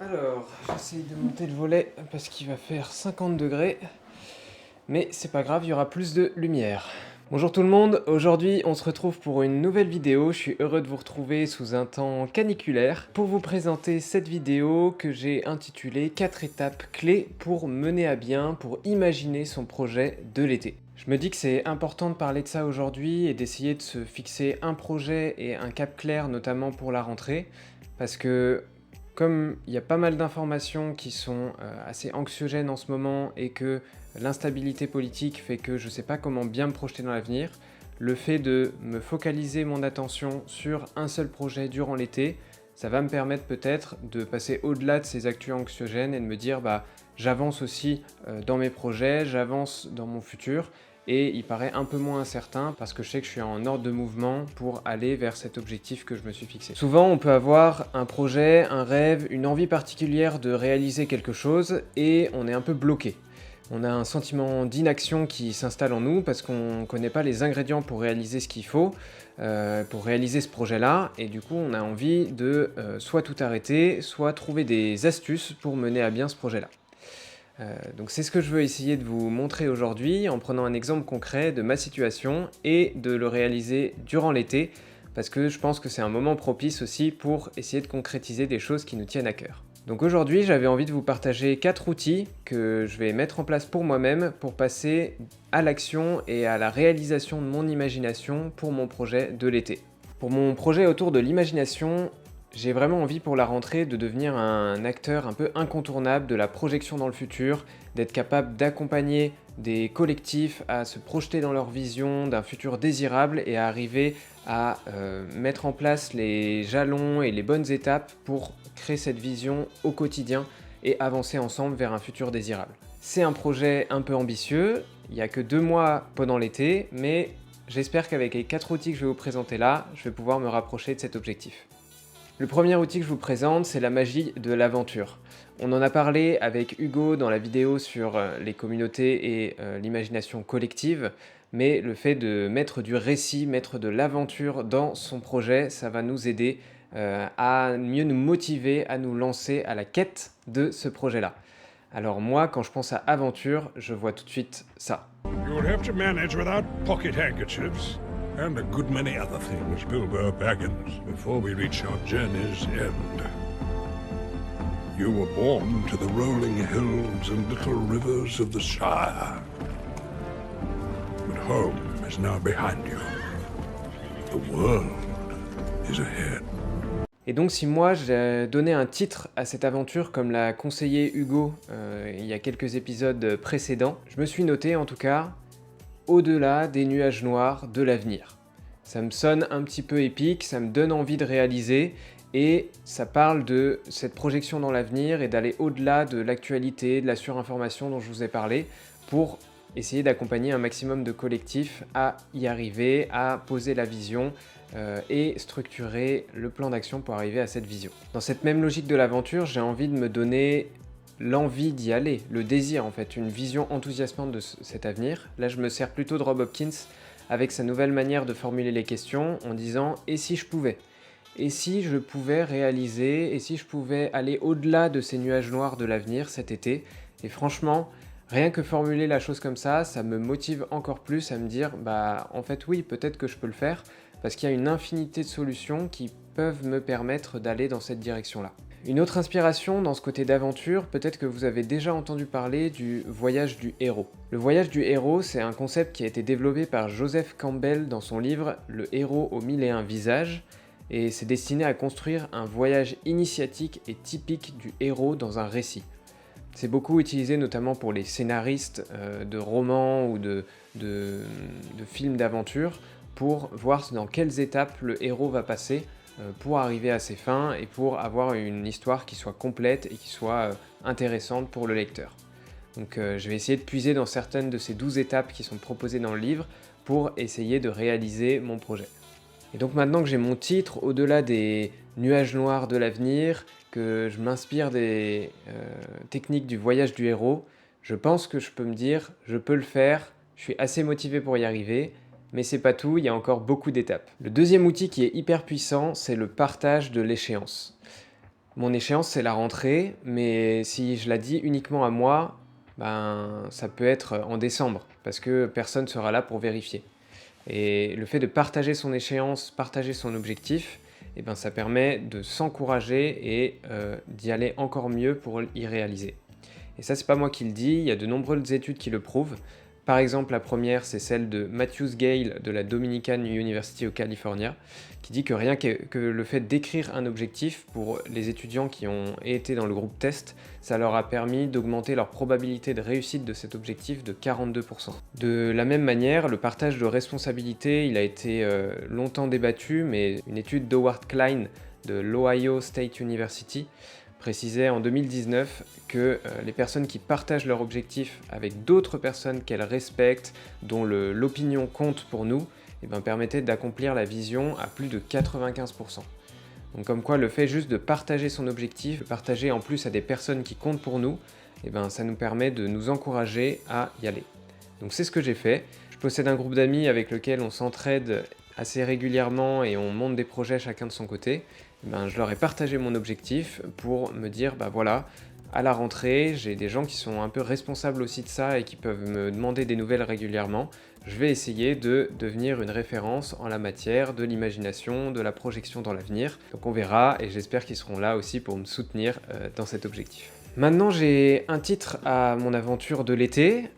Alors, j'essaye de monter le volet parce qu'il va faire 50 degrés, mais c'est pas grave, il y aura plus de lumière. Bonjour tout le monde, aujourd'hui on se retrouve pour une nouvelle vidéo, je suis heureux de vous retrouver sous un temps caniculaire pour vous présenter cette vidéo que j'ai intitulée 4 étapes clés pour mener à bien, pour imaginer son projet de l'été. Je me dis que c'est important de parler de ça aujourd'hui et d'essayer de se fixer un projet et un cap clair, notamment pour la rentrée, parce que comme il y a pas mal d'informations qui sont assez anxiogènes en ce moment et que l'instabilité politique fait que je ne sais pas comment bien me projeter dans l'avenir, le fait de me focaliser mon attention sur un seul projet durant l'été, ça va me permettre peut-être de passer au-delà de ces actus anxiogènes et de me dire j'avance aussi dans mes projets, j'avance dans mon futur et il paraît un peu moins incertain parce que je sais que je suis en ordre de mouvement pour aller vers cet objectif que je me suis fixé. Souvent, on peut avoir un projet, un rêve, une envie particulière de réaliser quelque chose et on est un peu bloqué. On a un sentiment d'inaction qui s'installe en nous parce qu'on ne connaît pas les ingrédients pour réaliser ce qu'il faut, pour réaliser ce projet-là, et du coup on a envie de soit tout arrêter, soit trouver des astuces pour mener à bien ce projet-là. Donc c'est ce que je veux essayer de vous montrer aujourd'hui en prenant un exemple concret de ma situation et de le réaliser durant l'été parce que je pense que c'est un moment propice aussi pour essayer de concrétiser des choses qui nous tiennent à cœur. Donc aujourd'hui j'avais envie de vous partager 4 outils que je vais mettre en place pour moi-même pour passer à l'action et à la réalisation de mon imagination pour mon projet de l'été. Pour mon projet autour de l'imagination, j'ai vraiment envie pour la rentrée de devenir un acteur un peu incontournable de la projection dans le futur, d'être capable d'accompagner des collectifs à se projeter dans leur vision d'un futur désirable et à arriver à mettre en place les jalons et les bonnes étapes pour créer cette vision au quotidien et avancer ensemble vers un futur désirable. C'est un projet un peu ambitieux, il n'y a que 2 mois pendant l'été, mais j'espère qu'avec les 4 outils que je vais vous présenter là, je vais pouvoir me rapprocher de cet objectif. Le premier outil que je vous présente, c'est la magie de l'aventure. On en a parlé avec Hugo dans la vidéo sur les communautés et l'imagination collective, mais le fait de mettre du récit, mettre de l'aventure dans son projet, ça va nous aider à mieux nous motiver, à nous lancer à la quête de ce projet-là. Alors moi, quand je pense à aventure, je vois tout de suite ça. You'll have to manage without pocket handkerchiefs and a good many other things, Bilbo Baggins, before we reach our journey's end. You were born to the rolling hills and little rivers of the Shire. But home is now behind you. The world is ahead. Et donc si moi j'ai donné un titre à cette aventure comme l'a conseillé Hugo il y a quelques épisodes précédents, je me suis noté en tout cas au-delà des nuages noirs de l'avenir. Ça me sonne un petit peu épique, ça me donne envie de réaliser et ça parle de cette projection dans l'avenir et d'aller au-delà de l'actualité, de la surinformation dont je vous ai parlé pour essayer d'accompagner un maximum de collectifs à y arriver, à poser la vision et structurer le plan d'action pour arriver à cette vision. Dans cette même logique de l'aventure, j'ai envie de me donner l'envie d'y aller, le désir en fait, une vision enthousiasmante de cet avenir. Là je me sers plutôt de Rob Hopkins avec sa nouvelle manière de formuler les questions en disant « et si je pouvais ?» Et si je pouvais réaliser, et si je pouvais aller au-delà de ces nuages noirs de l'avenir cet été? Et franchement, rien que formuler la chose comme ça me motive encore plus à me dire en fait oui, peut-être que je peux le faire, parce qu'il y a une infinité de solutions qui peuvent me permettre d'aller dans cette direction-là. Une autre inspiration dans ce côté d'aventure, peut-être que vous avez déjà entendu parler du voyage du héros. Le voyage du héros, c'est un concept qui a été développé par Joseph Campbell dans son livre « Le héros aux 1001 visages », et c'est destiné à construire un voyage initiatique et typique du héros dans un récit. C'est beaucoup utilisé notamment pour les scénaristes de romans ou de films d'aventure pour voir dans quelles étapes le héros va passer pour arriver à ses fins et pour avoir une histoire qui soit complète et qui soit intéressante pour le lecteur. Donc je vais essayer de puiser dans certaines de ces 12 étapes qui sont proposées dans le livre pour essayer de réaliser mon projet. Et donc maintenant que j'ai mon titre, au-delà des nuages noirs de l'avenir, que je m'inspire des techniques du voyage du héros, je pense que je peux me dire, je peux le faire, je suis assez motivé pour y arriver, mais c'est pas tout, il y a encore beaucoup d'étapes. Le deuxième outil qui est hyper puissant, c'est le partage de l'échéance. Mon échéance, c'est la rentrée, mais si je la dis uniquement à moi, ben, ça peut être en décembre, parce que personne sera là pour vérifier. Et le fait de partager son échéance, partager son objectif, eh ben, ça permet de s'encourager et d'y aller encore mieux pour y réaliser. Et ça, c'est pas moi qui le dis, il y a de nombreuses études qui le prouvent. Par exemple, la première, c'est celle de Matthews Gale de la Dominican University au California, qui dit que rien que le fait d'écrire un objectif pour les étudiants qui ont été dans le groupe test, ça leur a permis d'augmenter leur probabilité de réussite de cet objectif de 42%. De la même manière, le partage de responsabilités, il a été longtemps débattu, mais une étude d'Howard Klein de l'Ohio State University précisait en 2019 que les personnes qui partagent leur objectif avec d'autres personnes qu'elles respectent, dont l'opinion compte pour nous, eh ben, permettaient d'accomplir la vision à plus de 95%. Donc comme quoi le fait juste de partager son objectif, de partager en plus à des personnes qui comptent pour nous, eh ben, ça nous permet de nous encourager à y aller. Donc c'est ce que j'ai fait. Je possède un groupe d'amis avec lequel on s'entraide assez régulièrement et on monte des projets chacun de son côté. Ben, je leur ai partagé mon objectif pour me dire, bah voilà, à la rentrée, j'ai des gens qui sont un peu responsables aussi de ça et qui peuvent me demander des nouvelles régulièrement. Je vais essayer de devenir une référence en la matière de l'imagination, de la projection dans l'avenir. Donc on verra et j'espère qu'ils seront là aussi pour me soutenir dans cet objectif. Maintenant j'ai un titre à mon aventure de l'été,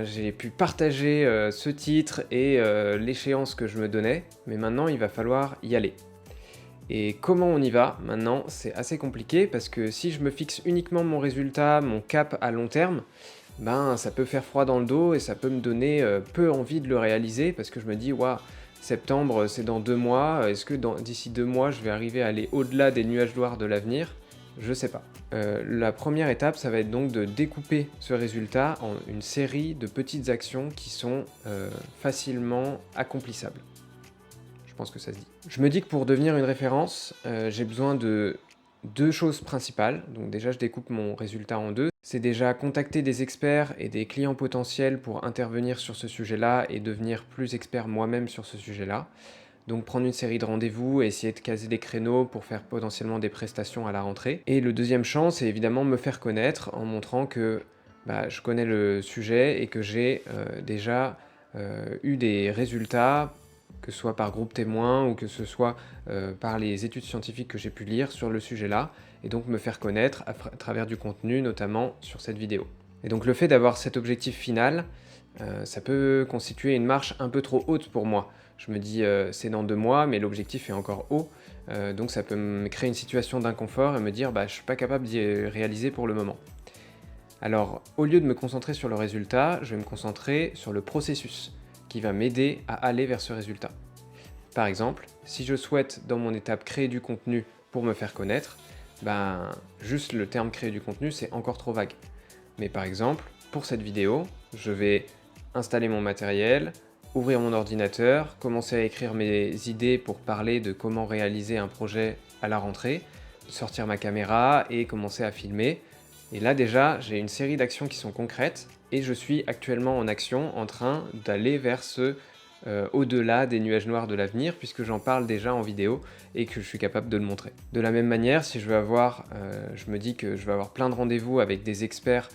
j'ai pu partager ce titre et l'échéance que je me donnais, mais maintenant il va falloir y aller. Et comment on y va maintenant, c'est assez compliqué parce que si je me fixe uniquement mon résultat, mon cap à long terme, ben ça peut faire froid dans le dos et ça peut me donner peu envie de le réaliser parce que je me dis waouh, septembre c'est dans 2 mois, est-ce que d'ici 2 mois je vais arriver à aller au-delà des nuages noirs de l'avenir? Je sais pas. La première étape, ça va être donc de découper ce résultat en une série de petites actions qui sont facilement accomplissables. Je pense que ça se dit. Je me dis que pour devenir une référence, j'ai besoin de 2 choses principales. Donc déjà, je découpe mon résultat en 2. C'est déjà contacter des experts et des clients potentiels pour intervenir sur ce sujet-là et devenir plus expert moi-même sur ce sujet-là. Donc prendre une série de rendez-vous et essayer de caser des créneaux pour faire potentiellement des prestations à la rentrée. Et le deuxième champ, c'est évidemment me faire connaître en montrant que je connais le sujet et que j'ai déjà eu des résultats, que ce soit par groupe témoin ou que ce soit par les études scientifiques que j'ai pu lire sur le sujet-là, et donc me faire connaître à travers du contenu, notamment sur cette vidéo. Et donc le fait d'avoir cet objectif final, ça peut constituer une marche un peu trop haute pour moi. Je me dis c'est dans 2 mois, mais l'objectif est encore haut, donc ça peut me créer une situation d'inconfort et me dire je suis pas capable d'y réaliser pour le moment. Alors au lieu de me concentrer sur le résultat, je vais me concentrer sur le processus qui va m'aider à aller vers ce résultat. Par exemple, si je souhaite dans mon étape créer du contenu pour me faire connaître, juste le terme créer du contenu c'est encore trop vague. Mais par exemple, pour cette vidéo, je vais installer mon matériel, ouvrir mon ordinateur, commencer à écrire mes idées pour parler de comment réaliser un projet à la rentrée, sortir ma caméra et commencer à filmer. Et là déjà, j'ai une série d'actions qui sont concrètes et je suis actuellement en action en train d'aller vers ce au-delà des nuages noirs de l'avenir puisque j'en parle déjà en vidéo et que je suis capable de le montrer. De la même manière, si je veux je me dis que je vais avoir plein de rendez-vous avec des experts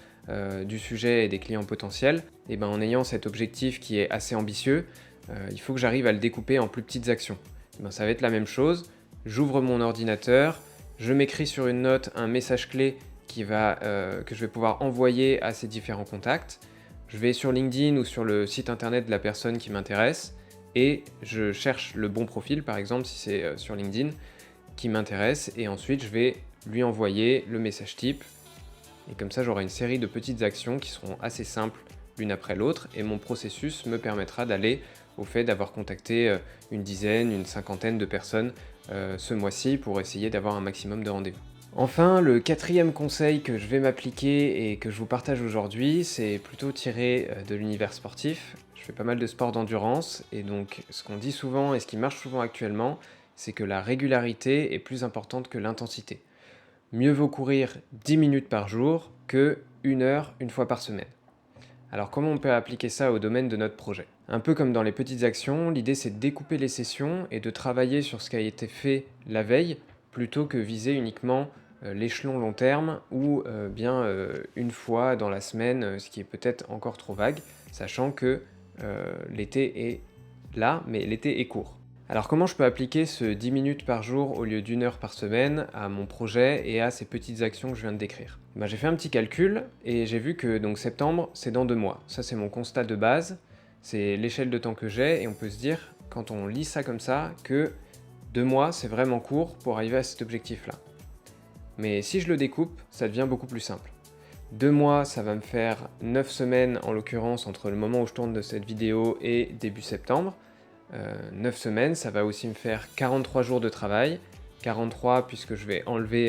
du sujet et des clients potentiels, et en ayant cet objectif qui est assez ambitieux, il faut que j'arrive à le découper en plus petites actions. Ça va être la même chose, j'ouvre mon ordinateur, je m'écris sur une note un message clé que je vais pouvoir envoyer à ces différents contacts. Je vais sur LinkedIn ou sur le site internet de la personne qui m'intéresse et je cherche le bon profil, par exemple si c'est sur LinkedIn, qui m'intéresse et ensuite je vais lui envoyer le message type et comme ça j'aurai une série de petites actions qui seront assez simples l'une après l'autre et mon processus me permettra d'aller au fait d'avoir contacté une dizaine, une cinquantaine de personnes ce mois-ci pour essayer d'avoir un maximum de rendez-vous. Enfin, le 4e conseil que je vais m'appliquer et que je vous partage aujourd'hui, c'est plutôt tiré de l'univers sportif. Je fais pas mal de sport d'endurance et donc ce qu'on dit souvent et ce qui marche souvent actuellement, c'est que la régularité est plus importante que l'intensité. Mieux vaut courir 10 minutes par jour que 1 heure une fois par semaine. Alors comment on peut appliquer ça au domaine de notre projet? Un peu comme dans les petites actions, l'idée c'est de découper les sessions et de travailler sur ce qui a été fait la veille plutôt que viser uniquement l'échelon long terme ou bien une fois dans la semaine, ce qui est peut-être encore trop vague, sachant que l'été est là, mais l'été est court. Alors comment je peux appliquer ce 10 minutes par jour au lieu d'1 heure par semaine à mon projet et à ces petites actions que je viens de décrire? J'ai fait un petit calcul et j'ai vu que donc septembre, c'est dans 2 mois. Ça, c'est mon constat de base, c'est l'échelle de temps que j'ai et on peut se dire, quand on lit ça comme ça, que 2 mois, c'est vraiment court pour arriver à cet objectif-là. Mais si je le découpe, ça devient beaucoup plus simple. 2 mois, ça va me faire 9 semaines en l'occurrence entre le moment où je tourne de cette vidéo et début septembre. 9 semaines, ça va aussi me faire 43 jours de travail. 43 puisque je vais enlever,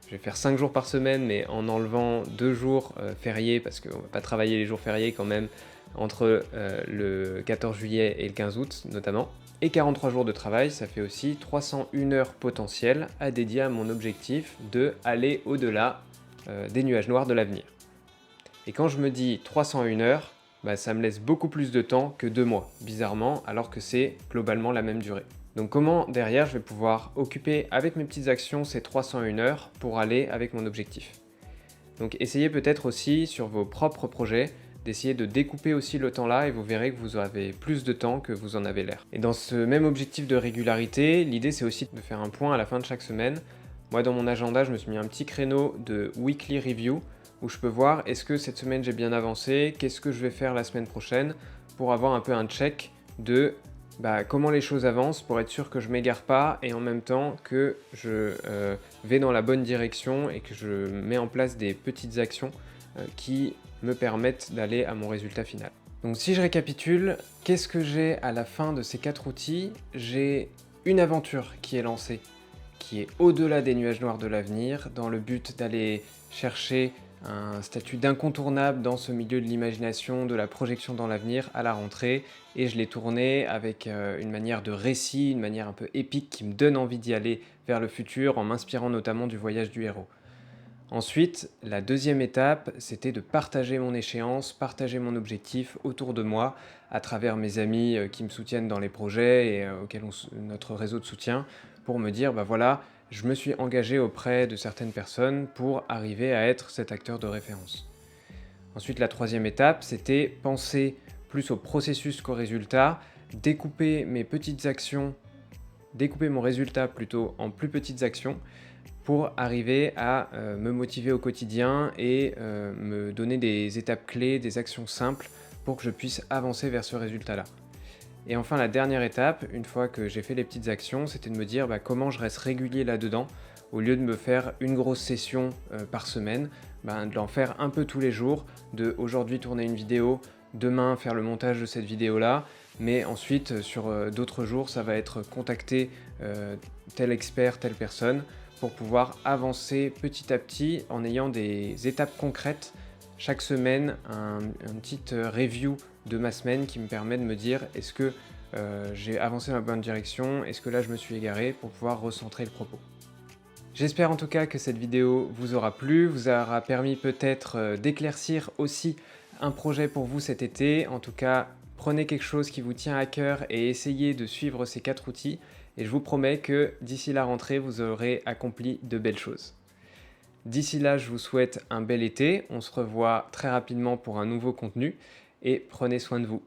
je vais faire 5 jours par semaine, mais en enlevant 2 jours fériés, parce qu'on ne va pas travailler les jours fériés quand même, entre le 14 juillet et le 15 août notamment. Et 43 jours de travail, ça fait aussi 301 heures potentielles à dédier à mon objectif de aller au-delà des nuages noirs de l'avenir. Et quand je me dis 301 heures, ça me laisse beaucoup plus de temps que 2 mois, bizarrement, alors que c'est globalement la même durée. Donc comment derrière je vais pouvoir occuper avec mes petites actions ces 301 heures pour aller avec mon objectif? Donc essayez peut-être aussi sur vos propres projets d'essayer de découper aussi le temps là et vous verrez que vous avez plus de temps que vous en avez l'air. Et dans ce même objectif de régularité, l'idée c'est aussi de faire un point à la fin de chaque semaine. Moi dans mon agenda, je me suis mis un petit créneau de weekly review où je peux voir est-ce que cette semaine j'ai bien avancé, qu'est-ce que je vais faire la semaine prochaine pour avoir un peu un check de comment les choses avancent pour être sûr que je m'égare pas et en même temps que je vais dans la bonne direction et que je mets en place des petites actions qui me permettent d'aller à mon résultat final. Donc si je récapitule, qu'est-ce que j'ai à la fin de ces 4 outils? J'ai une aventure qui est lancée, qui est au-delà des nuages noirs de l'avenir, dans le but d'aller chercher un statut d'incontournable dans ce milieu de l'imagination, de la projection dans l'avenir à la rentrée, et je l'ai tourné avec une manière de récit, une manière un peu épique qui me donne envie d'y aller vers le futur en m'inspirant notamment du voyage du héros. Ensuite, la deuxième étape, c'était de partager mon échéance, partager mon objectif autour de moi, à travers mes amis qui me soutiennent dans les projets et auxquels notre réseau de soutien, pour me dire, voilà, je me suis engagé auprès de certaines personnes pour arriver à être cet acteur de référence. Ensuite, la troisième étape, c'était penser plus au processus qu'au résultat, découper mes petites actions, découper mon résultat plutôt en plus petites actions, pour arriver à me motiver au quotidien et me donner des étapes clés, des actions simples pour que je puisse avancer vers ce résultat-là. Et enfin, la dernière étape, une fois que j'ai fait les petites actions, c'était de me dire comment je reste régulier là-dedans, au lieu de me faire une grosse session par semaine, de l'en faire un peu tous les jours, de aujourd'hui tourner une vidéo, demain faire le montage de cette vidéo-là, mais ensuite sur d'autres jours, ça va être contacter tel expert, telle personne, pour pouvoir avancer petit à petit en ayant des étapes concrètes. Chaque semaine, un petit review de ma semaine qui me permet de me dire est-ce que j'ai avancé dans la bonne direction, est-ce que là je me suis égaré, pour pouvoir recentrer le propos. J'espère en tout cas que cette vidéo vous aura plu, vous aura permis peut-être d'éclaircir aussi un projet pour vous cet été. En tout cas, prenez quelque chose qui vous tient à cœur et essayez de suivre ces 4 outils. Et je vous promets que d'ici la rentrée, vous aurez accompli de belles choses. D'ici là, je vous souhaite un bel été. On se revoit très rapidement pour un nouveau contenu et prenez soin de vous.